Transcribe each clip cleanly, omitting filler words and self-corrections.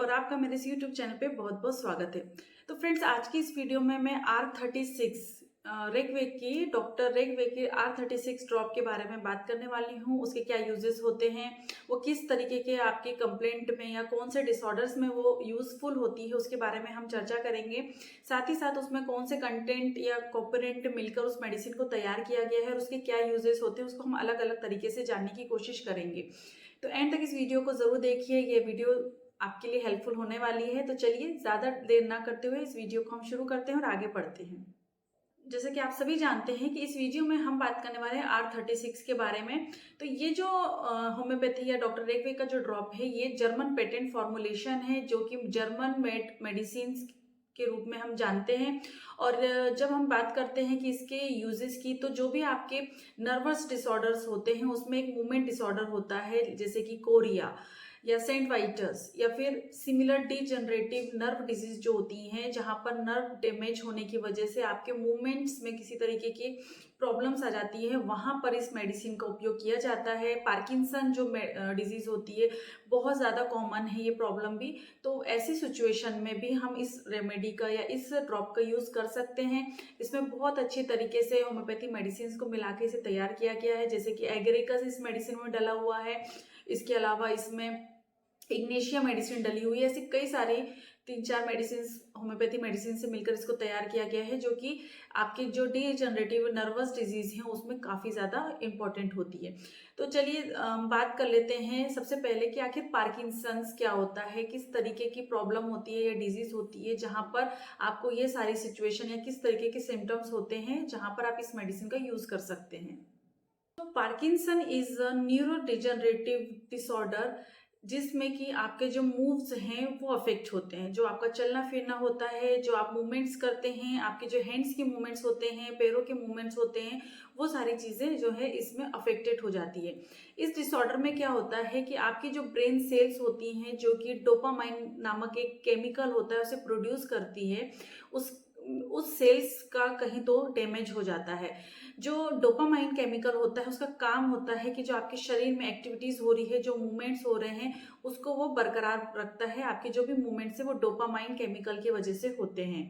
और आपका मेरे इस YouTube चैनल पे बहुत बहुत स्वागत है। तो फ्रेंड्स, आज की इस वीडियो में मैं R36 रेगवे की डॉक्टर रेगवे की R36 ड्रॉप के बारे में बात करने वाली हूँ। उसके क्या यूजेस होते हैं, वो किस तरीके के आपकी कंप्लेंट में या कौन से डिसऑर्डर्स में वो यूजफुल होती है, उसके बारे में हम चर्चा करेंगे। साथ ही साथ उसमें कौन से कंटेंट या कॉम्पोनेंट मिलकर उस मेडिसिन को तैयार किया गया है और उसके क्या यूजेस होते हैं, उसको हम अलग अलग तरीके से जानने की कोशिश करेंगे। तो एंड तक इस वीडियो को जरूर देखिए, ये वीडियो आपके लिए हेल्पफुल होने वाली है। तो चलिए ज़्यादा देर ना करते हुए इस वीडियो को हम शुरू करते हैं और आगे बढ़ते हैं। जैसे कि आप सभी जानते हैं कि इस वीडियो में हम बात करने वाले हैं R36 के बारे में। तो ये जो होम्योपैथी या डॉक्टर रेगवे का जो ड्रॉप है, ये जर्मन पेटेंट फॉर्मुलेशन है, जो कि जर्मन मेडिसिन के रूप में हम जानते हैं। और जब हम बात करते हैं कि इसके यूजेस की, तो जो भी आपके नर्वस डिसऑर्डर्स होते हैं उसमें एक मूवमेंट डिसऑर्डर होता है, जैसे कि कोरिया या सेंट-वाइटस या फिर सिमिलर डीजनरेटिव नर्व डिजीज जो होती हैं, जहां पर नर्व डैमेज होने की वजह से आपके मूवमेंट्स में किसी तरीके की प्रॉब्लम्स आ जाती है, वहां पर इस मेडिसिन का उपयोग किया जाता है। पार्किंसन जो डिजीज होती है, बहुत ज़्यादा कॉमन है ये प्रॉब्लम भी। तो ऐसी सिचुएशन में भी हम इस रेमेडी का या इस ड्रॉप का यूज़ कर सकते हैं। इसमें बहुत अच्छी तरीके से होम्योपैथी मेडिसिन को मिला के इसे तैयार किया गया है, जैसे कि एगरिकस इस मेडिसिन में डला हुआ है। इसके अलावा इसमें इग्नेशिया मेडिसिन डली हुई है। ऐसी कई सारी 3-4 मेडिसिन होम्योपैथी मेडिसिन से मिलकर इसको तैयार किया गया है, जो कि आपके जो डीजनरेटिव नर्वस डिजीज हैं उसमें काफ़ी ज़्यादा इंपॉर्टेंट होती है। तो चलिए बात कर लेते हैं सबसे पहले कि आखिर पार्किंसंस क्या होता है, किस तरीके की प्रॉब्लम होती है या डिजीज होती है जहाँ पर आपको ये सारी सिचुएशन या किस तरीके के सिम्टम्स होते हैं जहाँ पर आप इस मेडिसिन का यूज़ कर सकते हैं। तो Parkinson is a neuro degenerative disorder, जिसमें कि आपके जो मूव्स हैं वो अफेक्ट होते हैं। जो आपका चलना फिरना होता है, जो आप मूवमेंट्स करते हैं, आपके जो हैंड्स के मूवमेंट्स होते हैं, पैरों के मूवमेंट्स होते हैं, वो सारी चीज़ें जो है इसमें अफेक्टेड हो जाती है। इस डिसऑर्डर में क्या होता है कि आपकी जो ब्रेन सेल्स होती हैं, जो कि डोपामाइन नामक एक केमिकल होता है उसे प्रोड्यूस करती है, उस सेल्स का कहीं तो डैमेज हो जाता है। जो डोपामाइन केमिकल होता है उसका काम होता है कि जो आपके शरीर में एक्टिविटीज हो रही है, जो मूवमेंट्स हो रहे हैं, उसको वो बरकरार रखता है। आपके जो भी मूवमेंट्स है वो डोपामाइन केमिकल की वजह से होते हैं।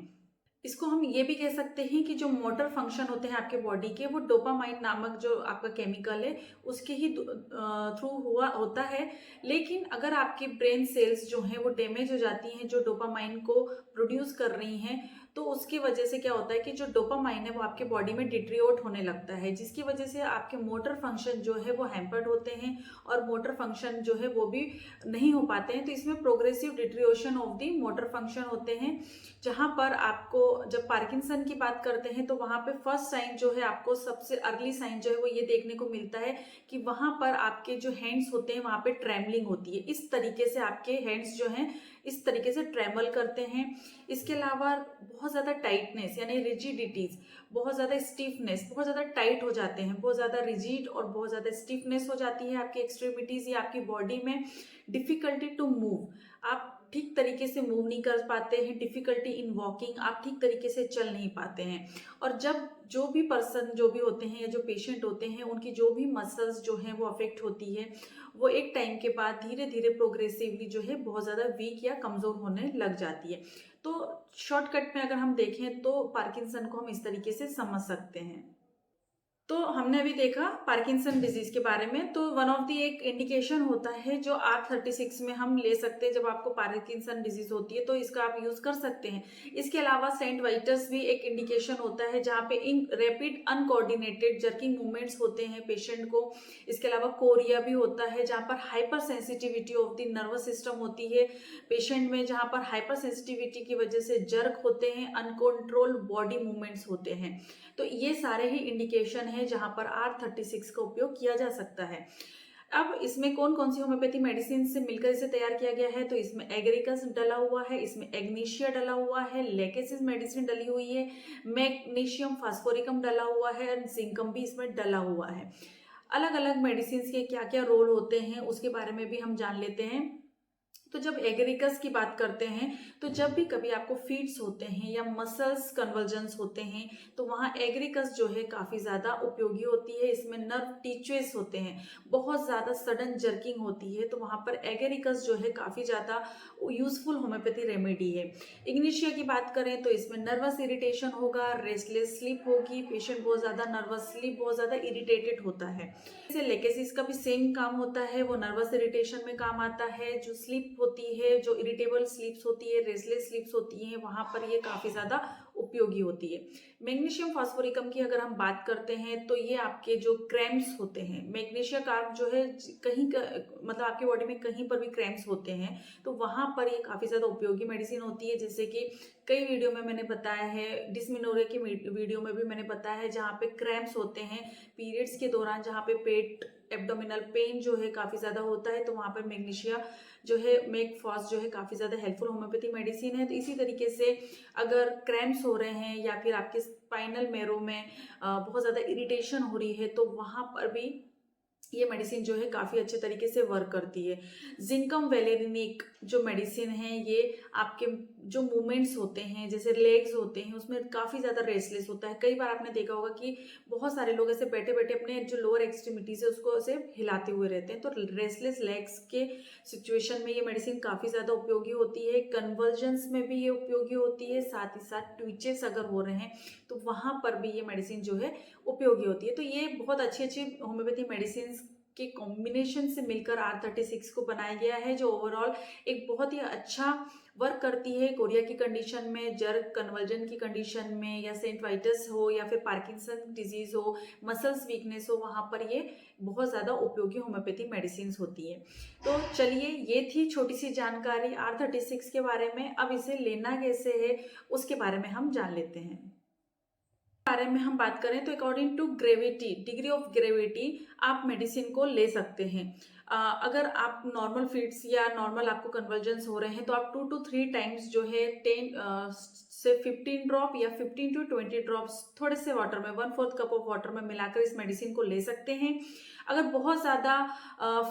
इसको हम ये भी कह सकते हैं कि जो मोटर फंक्शन होते हैं आपके बॉडी के, वो डोपामाइन नामक जो आपका केमिकल है उसके ही थ्रू हुआ होता है। लेकिन अगर आपकी ब्रेन सेल्स जो हैं वो डैमेज हो जाती हैं, जो डोपामाइन को प्रोड्यूस कर रही हैं, तो उसकी वजह से क्या होता है कि जो डोपामाइन है वो आपके बॉडी में डिट्रियोट होने लगता है, जिसकी वजह से आपके मोटर फंक्शन जो है वो हैम्पर्ड होते हैं और मोटर फंक्शन जो है वो भी नहीं हो पाते हैं। तो इसमें progressive deterioration of the motor function होते हैं, जहां पर आपको जब पार्किंसन की बात करते हैं तो वहां पे फर्स्ट साइन जो है, आपको सबसे अर्ली साइन जो है वो ये देखने को मिलता है कि वहां पर आपके जो हैंड्स होते हैं वहां पे ट्रेमलिंग होती है। इस तरीके से आपके हैंड्स जो हैं इस तरीके से ट्रेमल करते हैं। इसके अलावा बहुत ज़्यादा टाइटनेस यानी रिजिडिटीज, बहुत ज़्यादा स्टिफनेस, बहुत ज़्यादा टाइट हो जाते हैं, बहुत ज़्यादा रिजिड और बहुत ज़्यादा स्टिफनेस हो जाती है आपकी एक्सट्रीमिटीज़ या आपकी बॉडी में। डिफ़िकल्टी टू मूव, आप ठीक तरीके से मूव नहीं कर पाते हैं। डिफ़िकल्टी इन वॉकिंग, आप ठीक तरीके से चल नहीं पाते हैं। और जब जो भी पर्सन जो भी होते हैं या जो पेशेंट होते हैं, उनकी जो भी मसल्स जो हैं वो अफेक्ट होती है, वो एक टाइम के बाद धीरे धीरे प्रोग्रेसिवली जो है बहुत ज़्यादा वीक या कमज़ोर होने लग जाती है। तो शॉर्टकट में अगर हम देखें तो पार्किंसन को हम इस तरीके से समझ सकते हैं। तो हमने अभी देखा पार्किंसन डिजीज के बारे में। तो वन ऑफ दी एक इंडिकेशन होता है जो R36 में हम ले सकते हैं जब आपको पार्किंसन डिजीज होती है, तो इसका आप यूज कर सकते हैं। इसके अलावा सेंट-वाइटस भी एक इंडिकेशन होता है जहाँ पे इन रैपिड अनकोऑर्डिनेटेड जर्किंग मूवमेंट्स होते हैं पेशेंट को। इसके अलावा कोरिया भी होता है जहाँ पर hyper sensitivity of the nervous system होती है पेशेंट में, जहाँ पर हाइपर सेंसिटिविटी की वजह से जर्क होते हैं, अनकंट्रोल्ड बॉडी मूवमेंट्स होते हैं। तो ये सारे ही इंडिकेशन है जहां पर R36 का उपयोग किया जा सकता है। अब इसमें कौन कौन सी होम्योपैथी मेडिसिन से मिलकर इसे तैयार किया गया है, तो इसमें एगरिकस डला हुआ है, इसमें एग्नीशिया डला हुआ है, लेकेसिस मेडिसिन डली हुई है, मैग्नीशियम फास्फोरिकम डला हुआ है और जिंकम भी इसमें डला हुआ है। अलग अलग मेडिसिन के क्या क्या रोल होते हैं उसके बारे में भी हम जान लेते हैं। तो जब एग्रीकस की बात करते हैं तो जब भी कभी आपको फीट्स होते हैं या मसल्स कन्वर्जन्स होते हैं तो वहाँ एग्रीकस जो है काफ़ी ज़्यादा उपयोगी होती है। इसमें नर्व टीचर्स होते हैं, बहुत ज़्यादा सडन जर्किंग होती है, तो वहाँ पर एग्रीकस जो है काफ़ी ज़्यादा यूजफुल होम्योपैथी रेमेडी है। इग्निशिया की बात करें तो इसमें नर्वस इरिटेशन होगा, रेस्टलेस स्लीप होगी, पेशेंट बहुत ज़्यादा नर्वस स्लीप बहुत ज़्यादा इरिटेटेड होता है। जैसे लेकेसिस का भी सेम काम होता है, वो नर्वस इरिटेशन में काम आता है। जो स्लीप होती है, जो इरिटेबल स्लीप्स होती है, रेस्टलेस स्लीप्स होती हैं, वहाँ पर ये काफ़ी ज़्यादा उपयोगी होती है। मैग्नीशियम फॉस्फोरिकम की अगर हम बात करते हैं तो ये आपके जो क्रैम्प्स होते हैं, मैग्नीशिया कार्ब जो है कहीं मतलब आपकी बॉडी में कहीं पर भी क्रैम्प्स होते हैं तो वहाँ पर ये काफ़ी ज़्यादा उपयोगी मेडिसिन होती है। जैसे कि कई वीडियो में मैंने बताया है, डिस्मिनोरे की वीडियो में भी मैंने बताया है, जहाँ पे क्रैम्प्स होते हैं पीरियड्स के दौरान, जहाँ पे पेट एब्डोमिनल पेन जो है काफ़ी ज़्यादा होता है, तो वहाँ पर मैग्नीशिया जो है मेक फॉस जो है काफ़ी ज़्यादा हेल्पफुल होम्योपैथी मेडिसिन है। तो इसी तरीके से अगर क्रैम्प्स हो रहे हैं या फिर आपके स्पाइनल मैरो में बहुत ज़्यादा इरिटेशन हो रही है तो वहाँ पर भी ये मेडिसिन जो है काफ़ी अच्छे तरीके से वर्क करती है। जिंकम वेलेरिनिक जो मेडिसिन है ये आपके जो मूवमेंट्स होते हैं, जैसे लेग्स होते हैं, उसमें काफ़ी ज़्यादा रेस्टलेस होता है। कई बार आपने देखा होगा कि बहुत सारे लोग ऐसे बैठे बैठे अपने जो लोअर एक्सट्रीमिटीज है उसको ऐसे हिलाते हुए रहते हैं, तो रेस्टलेस लेग्स के सिचुएशन में ये मेडिसिन काफ़ी ज़्यादा उपयोगी होती है। कन्वर्जन्स में भी ये उपयोगी होती है, साथ ही साथ ट्विचेस अगर हो रहे हैं तो वहाँ पर भी ये मेडिसिन जो है उपयोगी होती है। तो ये बहुत अच्छी अच्छी होम्योपैथी मेडिसिन के कॉम्बिनेशन से मिलकर R36 को बनाया गया है, जो ओवरऑल एक बहुत ही अच्छा वर्क करती है कोरिया की कंडीशन में, जर्क कन्वर्जन की कंडीशन में, या सेंट वाइटस हो या फिर पार्किंसन डिजीज हो, मसल्स वीकनेस हो, वहाँ पर ये बहुत ज़्यादा उपयोगी होम्योपैथी मेडिसिन होती है। तो चलिए, ये थी छोटी सी जानकारी R36 के बारे में। अब इसे लेना कैसे है उसके बारे में हम जान लेते हैं। बारे में हम बात करें तो according to gravity, degree of gravity आप मेडिसिन को ले सकते हैं। अगर आप नॉर्मल फिट्स या नॉर्मल आपको कन्वर्जन्स हो रहे हैं तो आप 2 to 3 टाइम्स जो है 10 से 15 ड्रॉप या 15 to 20 ड्रॉप्स थोड़े से वाटर में 1/4 कप ऑफ वाटर में मिलाकर इस मेडिसिन को ले सकते हैं। अगर बहुत ज़्यादा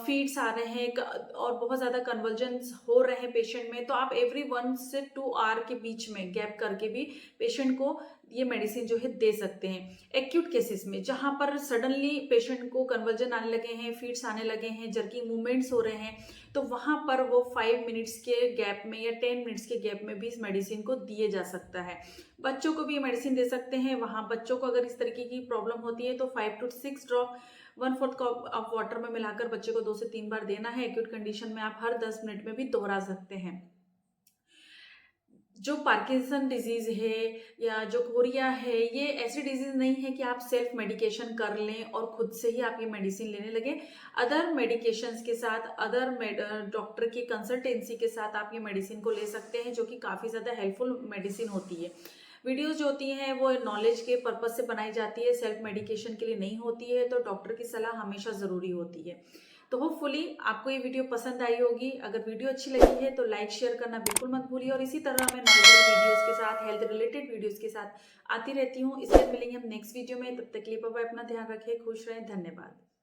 फीड्स आ रहे हैं और बहुत ज़्यादा कन्वर्जन्स हो रहे हैं पेशेंट में तो आप एवरी 1 से 2 आवर के बीच में गैप करके भी पेशेंट को ये मेडिसिन जो है दे सकते हैं। एक्यूट केसेस में जहाँ पर सडनली पेशेंट को कन्वर्जन आने लगे हैं, फीड्स आने लगे हैं, जर्किंग मूवमेंट्स हो रहे हैं, तो वहाँ पर वो 5 मिनट्स के गैप में या 10 मिनट्स के गैप में भी इस मेडिसिन को दिए जा सकता है। बच्चों को भी ये मेडिसिन दे सकते हैं। वहाँ बच्चों को अगर इस तरीके की प्रॉब्लम होती है तो 5 to 6 drop 1/4 cup of water में मिलाकर बच्चे को 2 से 3 बार देना है। एक्यूट कंडीशन में आप हर 10 मिनट में भी दोहरा सकते हैं। जो पार्किंसन डिजीज है या जो कोरिया है, ये ऐसी डिजीज नहीं है कि आप सेल्फ मेडिकेशन कर लें और खुद से ही आप ये मेडिसिन लेने लगे। अदर मेडिकेशंस के साथ, अदर डॉक्टर की कंसल्टेंसी के साथ आप ये मेडिसिन को ले सकते हैं, जो कि काफ़ी ज़्यादा हेल्पफुल मेडिसिन होती है। वीडियोस जो होती हैं वो नॉलेज के पर्पज से बनाई जाती है, सेल्फ मेडिकेशन के लिए नहीं होती है, तो डॉक्टर की सलाह हमेशा ज़रूरी होती है। तो होपफुली आपको ये वीडियो पसंद आई होगी। अगर वीडियो अच्छी लगी है तो लाइक शेयर करना बिल्कुल मत भूलिए, और इसी तरह मैं नॉलेज वीडियोस के साथ, हेल्थ रिलेटेड वीडियोस के साथ आती रहती हूँ। इसलिए मिलेंगे हम नेक्स्ट वीडियो में। तब तक के लिए बाय बाय, अपना ध्यान रखें, खुश रहें, धन्यवाद।